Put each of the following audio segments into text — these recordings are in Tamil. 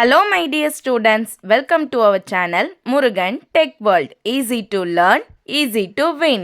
Hello my dear students, welcome to our channel Murugan Tech World. Easy to learn, easy to win.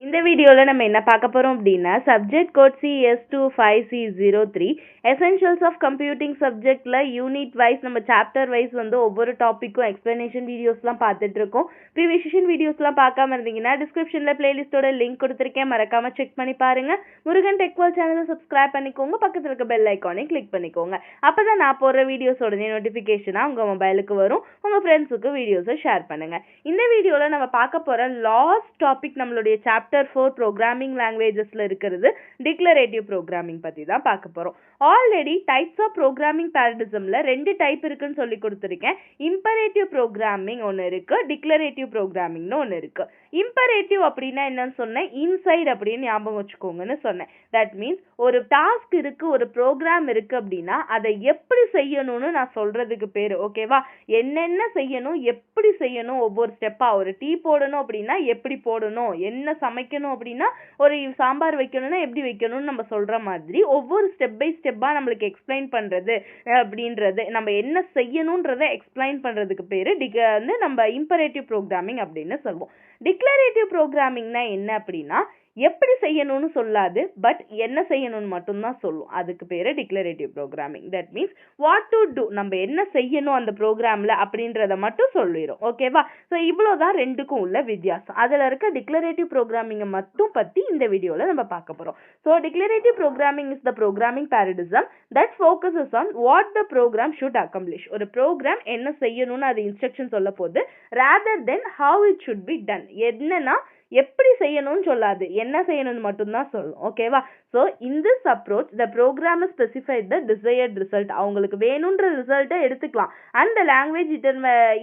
இந்த வீடியோவில் நம்ம என்ன பார்க்க போகிறோம் அப்படின்னா subject code CS25C03 essentials of computing சப்ஜெக்டில் யூனிட் வைஸ் நம்ம சாப்டர் வைஸ் வந்து ஒவ்வொரு டாப்பிக்கும் எக்ஸ்ப்ளனேஷன் வீடியோஸ்லாம் பார்த்துட்டு இருக்கோம். ப்ரீவியஸ் வீடியோஸ்லாம் பார்க்காம இருந்தீங்கன்னா டிஸ்கிரிப்ஷனில் பிளேலிஸ்ட்டோட லிங்க் கொடுத்துருக்கேன், மறக்காமல் செக் பண்ணி பாருங்கள். முருகன் டெக் வேர்ல்ட் சேனலை சப்ஸ்கிரைப் பண்ணிக்கோங்க, பக்கத்தில் இருக்க பெல் ஐக்கானை கிளிக் பண்ணிக்கோங்க. அப்போ தான் நான் போடுற வீடியோஸோட நோட்டிஃபிகேஷனாக உங்கள் மொபைலுக்கு வரும். உங்கள் ஃப்ரெண்ட்ஸுக்கு வீடியோஸை ஷேர் பண்ணுங்கள். இந்த வீடியோவில் நம்ம பார்க்க போகிற லாஸ்ட் டாபிக் நம்மளுடைய சாப்டர் 4 ப்ரோக்ராமிங் லாங்குவேஜஸ்ல இருக்கிறது டிக்ளரேட்டிவ் ப்ரோக்ராமிங் பத்தி தான் பார்க்க போறோம். ஆல்ரெடி டைப்ஸ் ஆஃப் ப்ரோக்ராமிங் பாரடிசம்ல 2 டைப் இருக்குன்னு சொல்லி கொடுத்துருக்கேன். இம்பரேட்டிவ் ப்ரோக்ராமிங் ஒன்று இருக்கு, டிக்ளரேட்டிவ் ப்ரோக்ராமிங்னு ஒன்று இருக்கு. இம்பரேட்டிவ் அப்படின்னா என்னன்னு சொன்னேன், இன்சைட் அப்படின்னு ஞாபகம் வச்சுக்கோங்கன்னு சொன்னேன். தட் மீன்ஸ் ஒரு டாஸ்க் இருக்கு, ஒரு ப்ரோக்ராம் இருக்கு அப்படின்னா அதை எப்படி செய்யணும்னு நான் சொல்றதுக்கு பேரு. ஓகேவா? என்னென்ன செய்யணும், எப்படி செய்யணும், ஒவ்வொரு ஸ்டெப்பா ஒரு டீ போடணும் அப்படின்னா எப்படி போடணும், என்ன சமைக்கணும் அப்படின்னா ஒரு சாம்பார் வைக்கணும்னா எப்படி வைக்கணும்னு நம்ம சொல்ற மாதிரி ஒவ்வொரு ஸ்டெப் பை ஸ்டெப்பா நம்மளுக்கு எக்ஸ்பிளைன் பண்றது அப்படின்றது, நம்ம என்ன செய்யணும்ன்றதை எக்ஸ்பிளைன் பண்றதுக்கு பேரு வந்து நம்ம இம்பரேட்டிவ் ப்ரோக்ராமிங் அப்படின்னு சொல்லுவோம். டிக்ளரேட்டிவ் ப்ரோக்ராமிங்னா என்ன அப்படின்னா எப்படி செய்யணும்னு சொல்லாது, பட் என்ன செய்யணும்னு மட்டும்தான் சொல்லும். அதுக்கு பேரு declarative programming. That means what to do, நம்ம என்ன செய்யணும் அந்த ப்ரோக்ராம்ல அப்படின்றத மட்டும் சொல்லிடும். ஓகேவா? ஸோ இவ்வளோதான் ரெண்டுக்கும் உள்ள வித்தியாசம். அதில் இருக்க டிக்ளரேட்டிவ் ப்ரோக்ராமிங்கை மட்டும் பற்றி இந்த வீடியோவில் நம்ம பார்க்க போகிறோம். So declarative programming is the programming paradigm that focuses on what the program should accomplish. ஒரு ப்ரோக்ராம் என்ன செய்யணும்னு அது இன்ஸ்ட்ரக்ஷன் சொல்ல போது, rather than how it should be done. என்னன்னா எப்படி செய்யணும்னு சொல்லாது, என்ன செய்யணும்னு மட்டும்தான் சொல்லும். ஓகேவா? So in this approach the programmer specified the desired result. அவங்களுக்கு வேணுன்ற ரிசல்ட்டை எடுத்துக்கலாம். And the language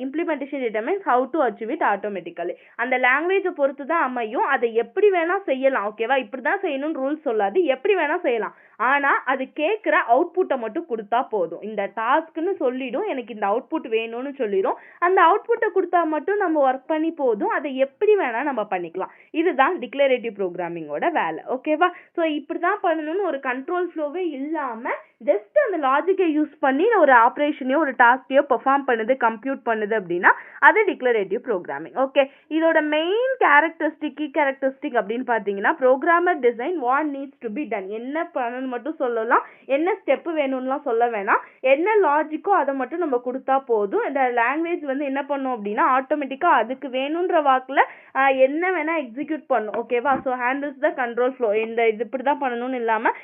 implementation determines how to achieve it automatically. அந்த லாங்குவேஜை பொறுத்து தான் அமையும். அதை எப்படி வேணா செய்யலாம். ஓகேவா? இப்படி தான் செய்யணும்னு ரூல்ஸ் சொல்லாது, எப்படி வேணா செய்யலாம். ஆனா அது கேட்குற அவுட்புட்டை மட்டும் கொடுத்தா போதும். இந்த டாஸ்க்னு சொல்லிடும், எனக்கு இந்த அவுட்புட் வேணும்னு சொல்லிடும். அந்த அவுட்புட்டை கொடுத்தா மட்டும் நம்ம ஒர்க் பண்ணி போதும். அதை எப்படி வேணா நம்ம பண்ணிக்கலாம். இதுதான் டிக்ளரேட்டிவ் ப்ரோக்ராமிங்கோட வேலை. ஓகேவா? ஸோ இப்படிதான் பண்ணணும்னு ஒரு கண்ட்ரோல் ஃப்ளோவே இல்லாம ஜஸ்ட் அந்த லாஜிக்கை யூஸ் பண்ணி ஒரு ஆப்ரேஷனையோ ஒரு டாஸ்கையோ பெர்ஃபார்ம் பண்ணுது, கம்ப்யூட் பண்ணுது அப்படின்னா அது டிக்ளரேட்டிவ் ப்ரோக்ராமிங். ஓகே, இதோட மெயின் கேரக்டரிஸ்டிக், கீ கேரக்டரிஸ்டிக் அப்படின்னு பார்த்தீங்கன்னா programmer design what needs to be done. என்ன பண்ணணும் மட்டும் சொல்லலாம், என்ன ஸ்டெப்பு வேணும்லாம் சொல்ல வேணாம். என்ன லாஜிக்கோ அதை மட்டும் நம்ம கொடுத்தா போதும். இந்த லாங்குவேஜ் வந்து என்ன பண்ணும் அப்படின்னா ஆட்டோமேட்டிக்காக அதுக்கு வேணுன்ற வாக்கில் என்ன வேணா எக்ஸிக்யூட் பண்ணும். ஓகேவா? So handles the control flow. இந்த இது இப்படி தான் பண்ணணும்னு இல்லாமல்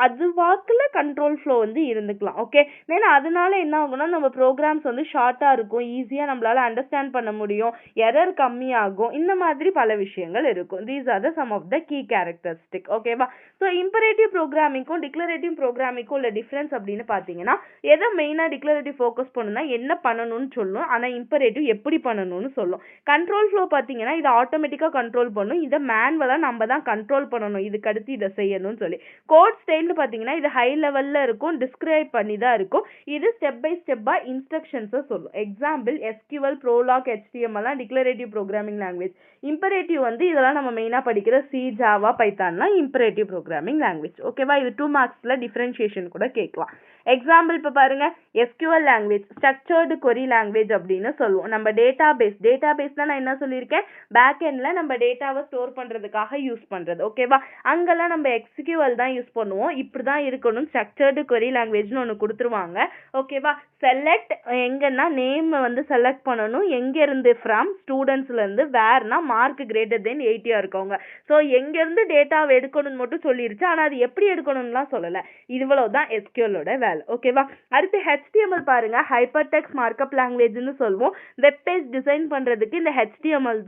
அது வாக்கில் கண்ட்ரோல் ஃப்ளோ வந்து இருந்துக்கலாம். ஓகே, ஏன்னா அதனால என்ன ஆகும்னா நம்ம ப்ரோக்ராம்ஸ் வந்து ஷார்ட்டாக இருக்கும், ஈஸியாக நம்மளால அண்டர்ஸ்டாண்ட் பண்ண முடியும், எரர் கம்மியாகும், இந்த மாதிரி பல விஷயங்கள் இருக்கும். These are the some of the key characteristic. ஓகேவா? ஸோ இம்பரேட்டிவ் ப்ரோக்ராமிங்கும் டிக்ளரேட்டிவ் ப்ரோக்ராமிங்கும் உள்ள டிஃப்ரென்ஸ் அப்படின்னு பார்த்தீங்கன்னா எதை மெயினாக டிக்ளரேட்டிவ் ஃபோக்கஸ் பண்ணுன்னா என்ன பண்ணணும்னு சொல்லும், ஆனால் இம்பரேட்டிவ் எப்படி பண்ணணும்னு சொல்லும். கண்ட்ரோல் ஃப்ளோ பார்த்தீங்கன்னா இதை ஆட்டோமேட்டிக்காக கண்ட்ரோல் பண்ணும், இதை மேனுவலாக நம்ம தான் கண்ட்ரோல் பண்ணணும், இதுக்கு அடுத்து இதை செய்யணும்னு சொல்லி. கோட் ஸ்டைல்னு பார்த்தீங்கன்னா இது ஹை லெவலில் இருக்கும், டிஸ்கிரைப் பண்ணி தான் இருக்கும். இது ஸ்டெப் பை ஸ்டெப்பாக இன்ஸ்ட்ரக்ஷன்ஸை சொல்லும். Example SQL, Prolog, HTML declarative programming language. Imperative வந்து இதெல்லாம் நம்ம மெயினாக படிக்கிற C, ஜாவா, பைத்தான்லாம் இம்பரேட்டிவ் ப்ரோக்ராமிங் லாங்குவேஜ். ஓகேவா? இது 2 மார்க்ஸில் டிஃபரன்ஷியேஷன் கூட கேட்கலாம். எக்ஸாம்பிள் இப்போ பாருங்க, SQL language structured query language அப்படின்னு சொல்லுவோம். நம்ம டேட்டாபேஸ் தான் நான் என்ன சொல்லியிருக்கேன், பேக் எண்டில் நம்ம டேட்டாவை ஸ்டோர் பண்ணுறதுக்காக யூஸ் பண்ணுறது. ஓகேவா? அங்கெல்லாம் நம்ம SQL தான் யூஸ் பண்ணுவோம். இப்படி தான் இருக்கணும். ஸ்ட்ரக்சர்டு கொரி லாங்குவேஜ்னு ஒன்று கொடுத்துருவாங்க. ஓகேவா? செலக்ட் எங்கன்னா நேம் வந்து செலக்ட் பண்ணணும், எங்கேருந்து ஃப்ரம் ஸ்டூடெண்ட்ஸ்லேருந்து, வேர்னா மார்க் கிரேட்டர் தென் 80 இருக்கவங்க. ஸோ எங்கேருந்து டேட்டாவை எடுக்கணும்னு மட்டும் சொல்லிருச்சு, ஆனால் அது எப்படி எடுக்கணும்லாம் சொல்லலை. இவ்வளோ தான் SQLோட வேலை. ஓகேவா? அடுத்து HTML பாருங்க, ஹைப்பர் டெக்ஸ்ட் மார்க்அப் லாங்குவேஜ்னு சொல்லுவோம். வெப் பேஜ் டிசைன் பண்ணுறதுக்கு இந்த HTML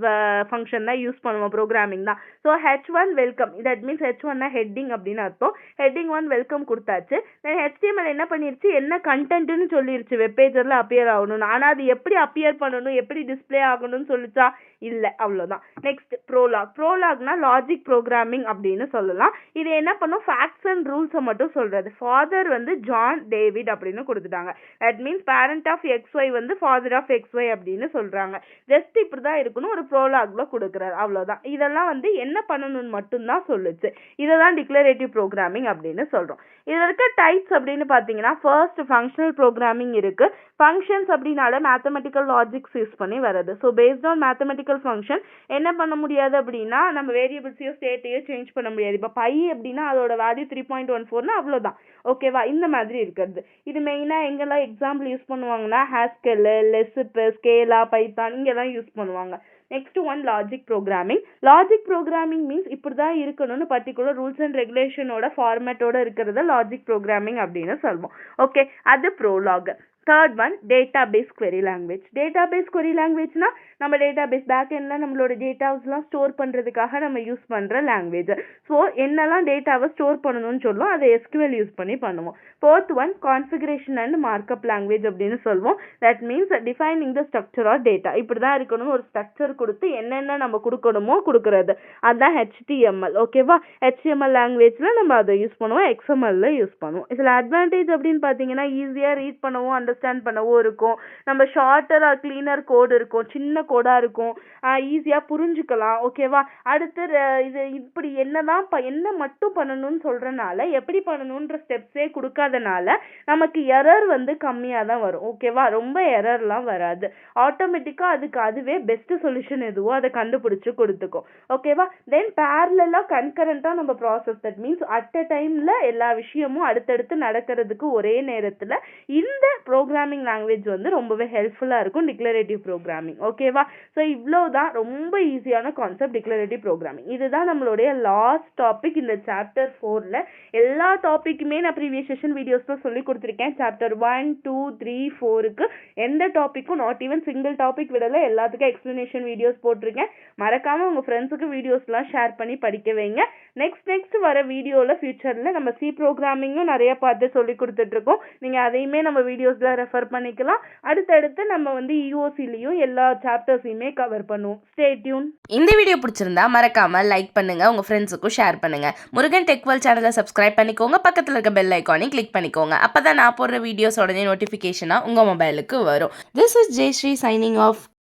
ஃபங்க்ஷன் தான் யூஸ் பண்ணுவோம், ப்ரோக்ராமிங் தான். ஸோ H1 வெல்கம், தட் மீன்ஸ் H1னா ஹெட்டிங் அப்படின்னு அர்த்தம். ஹெட்டிங் 1 வெல்கம் கொடுத்தாச்சு. தென் HTML என்ன பண்ணிருச்சு, என்ன கண்டென்ட்னு சொல்லிருச்சு, வெப்பேஜில் அப்பியர் ஆகணும்னு. ஆனால் அது எப்படி அப்பியர் பண்ணணும், எப்படி டிஸ்பிளே ஆகணும்னு சொல்லிச்சா? இல்லை, அவ்வளோதான். நெக்ஸ்ட் ப்ரோலாக்னா லாஜிக் ப்ரோக்ராமிங் அப்படின்னு சொல்லலாம். இது என்ன பண்ணும், ஃபேக்ட்ஸ் அண்ட் ரூல்ஸை மட்டும் சொல்றது. ஃபாதர் வந்து ஜான் டேவிட் அப்படின்னு கொடுத்துட்டாங்க. That means parent of XY வந்து ஃபாதர் ஆஃப் XY அப்படின்னு சொல்றாங்க. ஜஸ்ட் இப்படி தான் இருக்கணும், ஒரு ப்ரோலாக்ல கொடுக்குறாரு, அவ்வளோதான். இதெல்லாம் வந்து என்ன பண்ணணும்னு மட்டும்தான் சொல்லுச்சு. இதை தான் டிக்ளரேட்டிவ் ப்ரோக்ராமிங் அப்படின்னு சொல்றோம். இதில் இருக்க டைப்ஸ் அப்படின்னு பார்த்தீங்கன்னா ஃபர்ஸ்ட் ஃபங்க்ஷனல் ப்ரோக்ராமிங் இருக்குது. ஃபங்க்ஷன்ஸ் அப்படின்னால மேத்தமெட்டிக்கல் லாஜிக்ஸ் யூஸ் பண்ணி வருது. So based on mathematical function என்ன பண்ண முடியாது அப்படின்னா நம்ம வேரியபிள்ஸையோ ஸ்டேட்டையோ சேஞ்ச் பண்ண முடியாது. இப்போ பை அப்படின்னா அதோட வேல்யூ 3.14 அவ்வளோதான். ஓகேவா? இந்த மாதிரி இருக்கிறது. இது மெயினாக எங்கெல்லாம் எக்ஸாம்பிள் யூஸ் பண்ணுவாங்கன்னா ஹாஸ்கெல், லெசிப்பு, ஸ்கேலா, பைத்தான் இங்கெல்லாம் யூஸ் பண்ணுவாங்க. Next one logic programming. Logic programming means இப்படி தான் இருக்கணும்னு பர்டிகுலர் ரூல்ஸ் அண்ட் ரெகுலேஷனோட ஃபார்மேட்டோட இருக்கிறத லாஜிக் ப்ரோக்ராமிங் அப்படின்னு சொல்லுவோம். ஓகே, அது prologue. Third one database query language. Database query லாங்குவேஜ்னா நம்ம டேட்டாபேஸ் பேக் எண்டில் நம்மளோட டேட்டாஸ்லாம் ஸ்டோர் பண்ணுறதுக்காக நம்ம யூஸ் பண்ணுற லாங்குவேஜ். ஸோ என்னெல்லாம் டேட்டாவை ஸ்டோர் பண்ணணும்னு சொல்லுவோம் அதை எஸ்கியூஎல் யூஸ் பண்ணி பண்ணுவோம். Fourth one configuration and markup language அப்படின்னு சொல்லுவோம். That means defining the structure of data. இப்படி தான் இருக்கணும் ஒரு ஸ்ட்ரக்சர் கொடுத்து என்னென்ன நம்ம கொடுக்கணுமோ கொடுக்குறது. அதுதான் HTML. ஓகேவா? HTML லாங்குவேஜில் நம்ம அதை யூஸ் பண்ணுவோம், XML யூஸ் பண்ணுவோம். இதில் அட்வான்டேஜ் அப்படின்னு பார்த்தீங்கன்னா ஈஸியாக ரீட் பண்ணவும் அண்டர்ஸ்டாண்ட் பண்ணவும் இருக்கும். நம்ம ஷார்ட்டர் கிளீனர் கோடு இருக்கும், சின்ன கோடாக இருக்கும், ஈஸியாக புரிஞ்சுக்கலாம். ஓகேவா? அடுத்து இது இப்படி என்ன மட்டும் பண்ணணும்னு சொல்கிறனால எப்படி பண்ணணுன்ற ஸ்டெப்ஸே கொடுக்காதனால நமக்கு எரர் வந்து கம்மியாக தான் வரும். ஓகேவா? ரொம்ப எரர்லாம் வராது. ஆட்டோமேட்டிக்காக அதுவே பெஸ்ட் சொல்யூஷன் எதுவோ அதை கண்டுபிடிச்சி கொடுத்துக்கும். ஓகேவா? தென் பேரலாக கன்கரண்ட்டாக நம்ம process. That means at a டைமில் எல்லா விஷயமும் அடுத்தடுத்து நடக்கிறதுக்கு ஒரே நேரத்தில் இந்த ப்ரோக்ராமிங் லாங்குவேஜ் வந்து ரொம்பவே ஹெல்ப்ஃபுல்லாக இருக்கும். Declarative programming. ஓகேவா? ஸோ இவ்வளோ தான் ரொம்ப ஈஸியான கான்செப்ட் டிக்ளரேட்டிவ் ப்ரோக்ராமிங். இதுதான் நம்மளுடைய லாஸ்ட் டாபிக் இந்த சாப்டர் 4ல். எல்லா டாப்பிக்குமே நான் ப்ரீவியஸ் செஷன் வீடியோஸில் சொல்லி கொடுத்துருக்கேன். சாப்டர் 1, 2, 3, 4க்கு எந்த டாப்பிக்கும் நாட் ஈவன் சிங்கிள் டாபிக் விடலை, எல்லாத்துக்கும் எக்ஸ்ப்ளனேஷன் வீடியோஸ் போட்டிருக்கேன். மறக்காமல் உங்கள் ஃப்ரெண்ட்ஸுக்கு வீடியோஸ்லாம் ஷேர் பண்ணி படிக்க வைங்க. நெக்ஸ்ட் வர வீடியோவில் ஃபியூச்சரில் நம்ம சி ப்ரோக்ராமிங்கும் நிறைய பார்த்து சொல்லி கொடுத்துட்ருக்கோம். நீங்கள் அதையுமே நம்ம வீடியோஸில் ரெஃபர் பண்ணிக்கலாம். அடுத்தடுத்து நம்ம வந்து EOCலையும் எல்லா சாப்டர்ஸையுமே கவர் பண்ணுவோம். Stay tune. இந்த வீடியோ பிடிச்சிருந்தா மறக்காம லைக் பண்ணுங்க, உங்க ஃப்ரெண்ட்ஸுக்கும் ஷேர் பண்ணுங்க. முருகன் டெக் வேர்ல்ட் சேனலை சப்ஸ்கிரைப் பண்ணிக்கோங்க, பக்கத்தில் இருக்க பெல் ஐக்கானையும் கிளிக் பண்ணிக்கோங்க. அப்பதான் நான் போடுற வீடியோஸ் உடனே நோட்டிஃபிகேஷனாக உங்க மொபைலுக்கு வரும். This is Jayashree signing of.